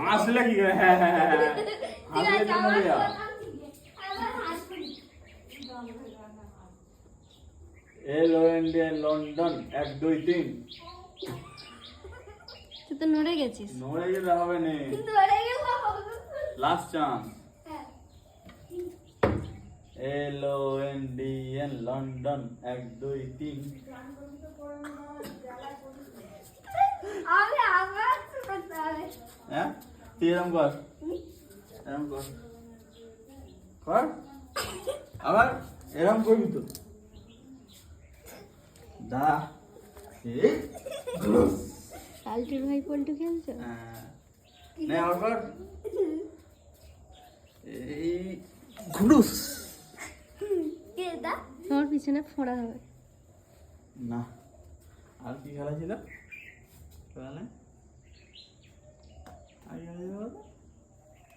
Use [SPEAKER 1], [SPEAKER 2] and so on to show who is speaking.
[SPEAKER 1] হাসলে কি করে? হ্যাঁ হ্যাঁ হ্যাঁ হ্যাঁ। হাসলে তো মরে যাও। এলো ইন্ডিয়ান লন্ডন 1 2 3।
[SPEAKER 2] তুই তো নড়ে গেছিস।
[SPEAKER 1] নড়ে গেলে হবে না, লাস্ট চান্স। এলো ইন্ডিয়ান লন্ডন 1 2 3। হ্যাঁ তুই এরকম কর, এরকম কর, কর আবার এরকম করবি তো। দা এই
[SPEAKER 2] লালটুর ভাই পল্টু খেলছো?
[SPEAKER 1] নে আবার কর, এই ঘুডুস।
[SPEAKER 2] তোমার পিছনে ফোড়া হবে।
[SPEAKER 1] না আর কি খেলা ছিল?